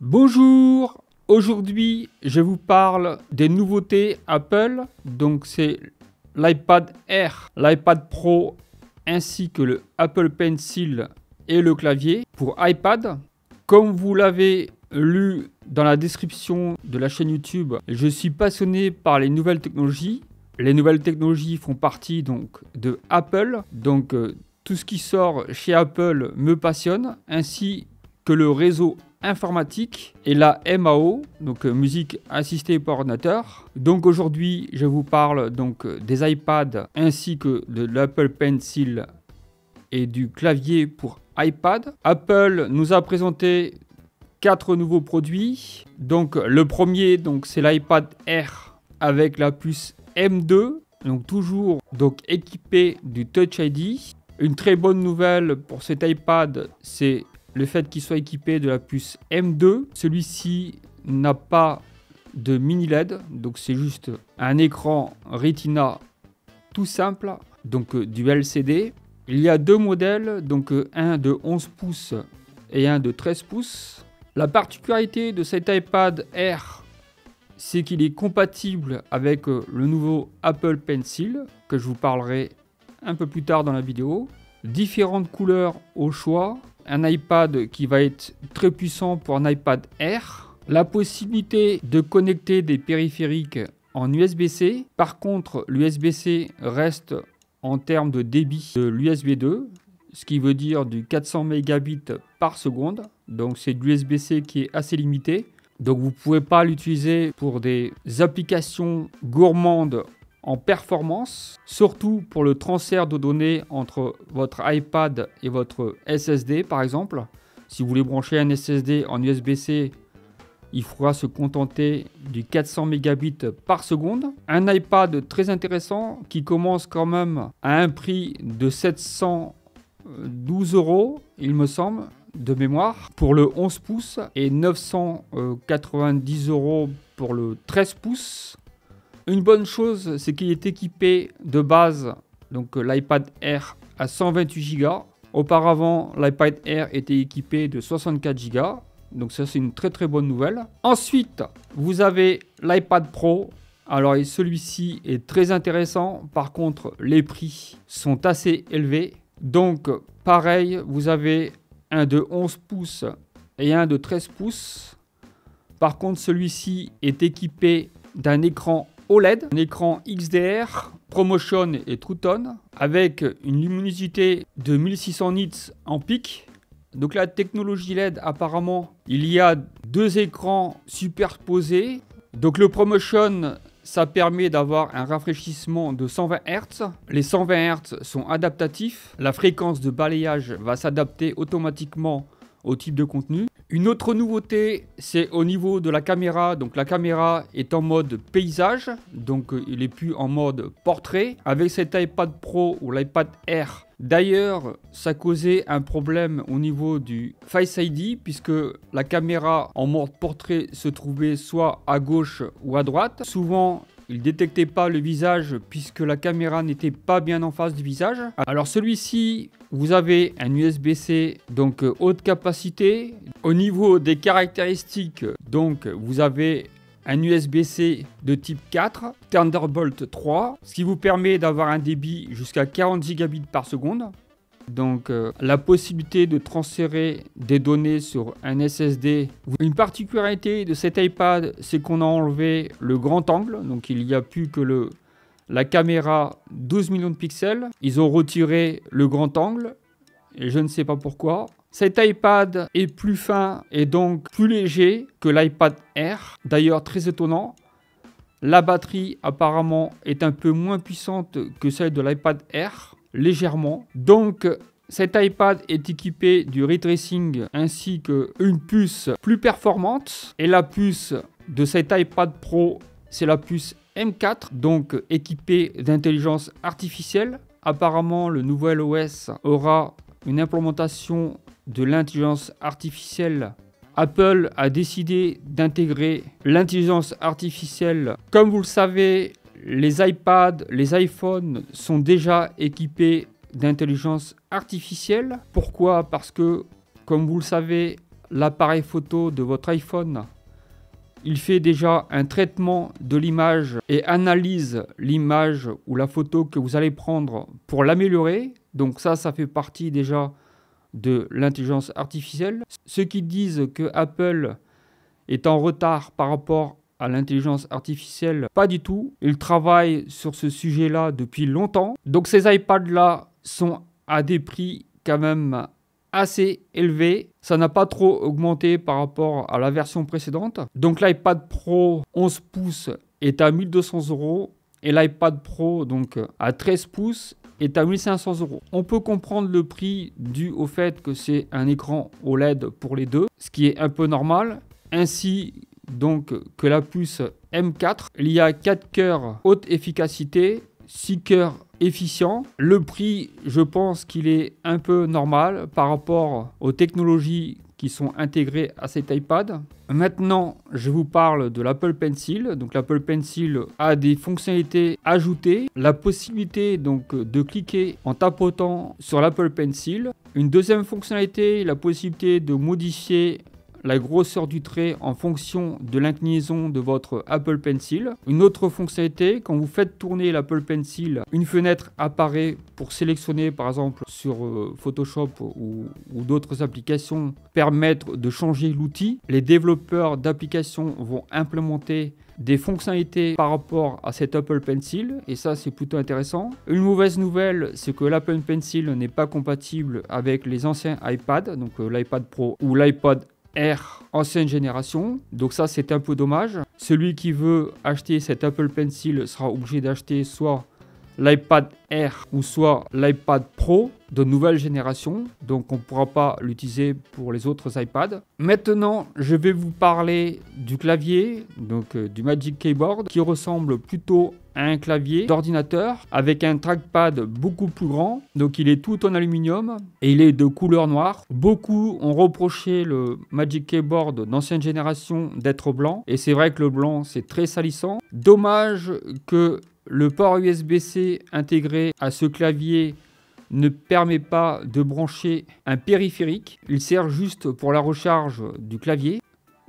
Bonjour, aujourd'hui je vous parle des nouveautés Apple, donc c'est l'iPad Air, l'iPad Pro ainsi que le Apple Pencil et le clavier pour iPad. Comme vous l'avez lu dans la description de la chaîne YouTube, je suis passionné par les nouvelles technologies. Les nouvelles technologies font partie donc de Apple, donc tout ce qui sort chez Apple me passionne, ainsi que le réseau informatique et la MAO, donc musique assistée par ordinateur. Donc aujourd'hui, je vous parle donc des iPads ainsi que de l'Apple Pencil et du clavier pour iPad. Apple nous a présenté 4 nouveaux produits. Donc le premier, donc c'est l'iPad Air avec la puce M2, donc toujours donc équipé du Touch ID. Une très bonne nouvelle pour cet iPad, c'est le fait qu'il soit équipé de la puce M2. Celui-ci n'a pas de mini LED, donc c'est juste un écran Retina tout simple, donc du LCD. Il y a deux modèles, donc un de 11 pouces et un de 13 pouces. La particularité de cet iPad Air, c'est qu'il est compatible avec le nouveau Apple Pencil, que je vous parlerai un peu plus tard dans la vidéo. Différentes couleurs au choix. Un iPad qui va être très puissant pour un iPad Air. La possibilité de connecter des périphériques en USB-C. Par contre, l'USB-C reste en termes de débit de l'USB 2, ce qui veut dire du 400 mégabits par seconde. Donc c'est de l'USB-C qui est assez limité. Donc vous ne pouvez pas l'utiliser pour des applications gourmandes en performance, surtout pour le transfert de données entre votre iPad et votre SSD par exemple. Si vous voulez brancher un SSD en USB-C, il faudra se contenter du 400 mégabits par seconde. Un iPad très intéressant qui commence quand même à un prix de 712 €, il me semble, de mémoire, pour le 11 pouces et 990 € pour le 13 pouces. Une bonne chose, c'est qu'il est équipé de base, donc l'iPad Air à 128 Go. Auparavant, l'iPad Air était équipé de 64 Go. Donc ça, c'est une très bonne nouvelle. Ensuite, vous avez l'iPad Pro. Alors celui-ci est très intéressant. Par contre, les prix sont assez élevés. Donc pareil, vous avez un de 11 pouces et un de 13 pouces. Par contre, celui-ci est équipé d'un écran OLED, un écran XDR, ProMotion et True Tone, avec une luminosité de 1600 nits en pic. Donc la technologie LED, apparemment, il y a deux écrans superposés. Donc le ProMotion, ça permet d'avoir un rafraîchissement de 120 Hz. Les 120 Hz sont adaptatifs. La fréquence de balayage va s'adapter automatiquement au type de contenu. Une autre nouveauté, c'est au niveau de la caméra. Donc la caméra est en mode paysage, donc il n'est plus en mode portrait. Avec cet iPad Pro ou l'iPad Air, d'ailleurs, ça causait un problème au niveau du Face ID, puisque la caméra en mode portrait se trouvait soit à gauche ou à droite. Souvent, il ne détectait pas le visage puisque la caméra n'était pas bien en face du visage. Alors celui-ci, vous avez un USB-C, donc haute capacité. Au niveau des caractéristiques, donc vous avez un USB-C de type 4, Thunderbolt 3, ce qui vous permet d'avoir un débit jusqu'à 40 gigabits par seconde. Donc la possibilité de transférer des données sur un SSD. Une particularité de cet iPad, c'est qu'on a enlevé le grand angle. Donc il n'y a plus que la caméra 12 millions de pixels. Ils ont retiré le grand angle et je ne sais pas pourquoi. Cet iPad est plus fin et donc plus léger que l'iPad Air. D'ailleurs très étonnant. La batterie apparemment est un peu moins puissante que celle de l'iPad Air. Légèrement. Donc cet iPad est équipé du ray tracing ainsi qu'une puce plus performante. Et la puce de cet iPad Pro, c'est la puce M4, donc équipée d'intelligence artificielle. Apparemment, le nouvel OS aura une implémentation de l'intelligence artificielle. Apple a décidé d'intégrer l'intelligence artificielle. Comme vous le savez, les iPads, les iPhones sont déjà équipés d'intelligence artificielle. Pourquoi? Parce que, comme vous le savez, l'appareil photo de votre iPhone, il fait déjà un traitement de l'image et analyse l'image ou la photo que vous allez prendre pour l'améliorer. Donc ça fait partie déjà de l'intelligence artificielle. Ceux qui disent que Apple est en retard par rapport à l'intelligence artificielle, pas du tout. Ils travaillent sur ce sujet-là depuis longtemps. Donc ces iPads-là sont à des prix quand même assez élevé. Ça n'a pas trop augmenté par rapport à la version précédente. Donc l'iPad Pro 11 pouces est à 1200 € et l'iPad Pro donc à 13 pouces est à 1500 €. On peut comprendre le prix dû au fait que c'est un écran OLED pour les deux, ce qui est un peu normal, ainsi donc que la puce M4. Il y a 4 cœurs haute efficacité, 6 cœurs efficient. Le prix, je pense qu'il est un peu normal par rapport aux technologies qui sont intégrées à cet iPad. Maintenant, je vous parle de l'Apple Pencil. Donc l'Apple Pencil a des fonctionnalités ajoutées. La possibilité donc de cliquer en tapotant sur l'Apple Pencil. Une deuxième fonctionnalité, la possibilité de modifier la grosseur du trait en fonction de l'inclinaison de votre Apple Pencil. Une autre fonctionnalité, quand vous faites tourner l'Apple Pencil, une fenêtre apparaît pour sélectionner par exemple sur Photoshop ou d'autres applications, permettre de changer l'outil. Les développeurs d'applications vont implémenter des fonctionnalités par rapport à cet Apple Pencil et ça c'est plutôt intéressant. Une mauvaise nouvelle, c'est que l'Apple Pencil n'est pas compatible avec les anciens iPad, donc l'iPad Pro ou l'iPad Air ancienne génération, donc ça c'est un peu dommage. Celui qui veut acheter cet Apple Pencil sera obligé d'acheter soit l'iPad Air ou soit l'iPad Pro de nouvelle génération, donc on ne pourra pas l'utiliser pour les autres iPads. Maintenant, je vais vous parler du clavier, donc du Magic Keyboard, qui ressemble plutôt à un clavier d'ordinateur avec un trackpad beaucoup plus grand. Donc il est tout en aluminium et il est de couleur noire. Beaucoup ont reproché le Magic Keyboard d'ancienne génération d'être blanc et c'est vrai que le blanc c'est très salissant. Dommage que le port USB-C intégré à ce clavier ne permet pas de brancher un périphérique. Il sert juste pour la recharge du clavier.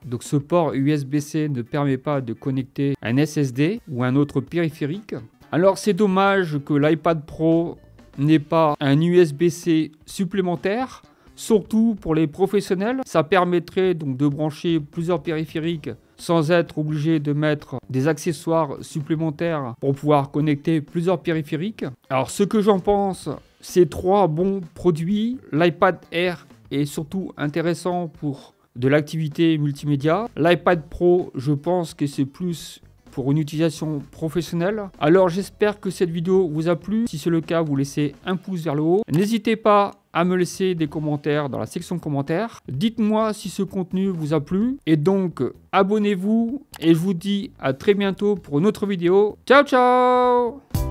Donc ce port USB-C ne permet pas de connecter un SSD ou un autre périphérique. Alors c'est dommage que l'iPad Pro n'ait pas un USB-C supplémentaire, surtout pour les professionnels. Ça permettrait donc de brancher plusieurs périphériques sans être obligé de mettre des accessoires supplémentaires pour pouvoir connecter plusieurs périphériques. Alors ce que j'en pense, c'est 3 bons produits. L'iPad Air est surtout intéressant pour de l'activité multimédia. L'iPad Pro, je pense que c'est plus pour une utilisation professionnelle. Alors j'espère que cette vidéo vous a plu. Si c'est le cas, vous laissez un pouce vers le haut. N'hésitez pas à me laisser des commentaires dans la section commentaires. Dites-moi si ce contenu vous a plu. Et donc, abonnez-vous. Et je vous dis à très bientôt pour une autre vidéo. Ciao, ciao!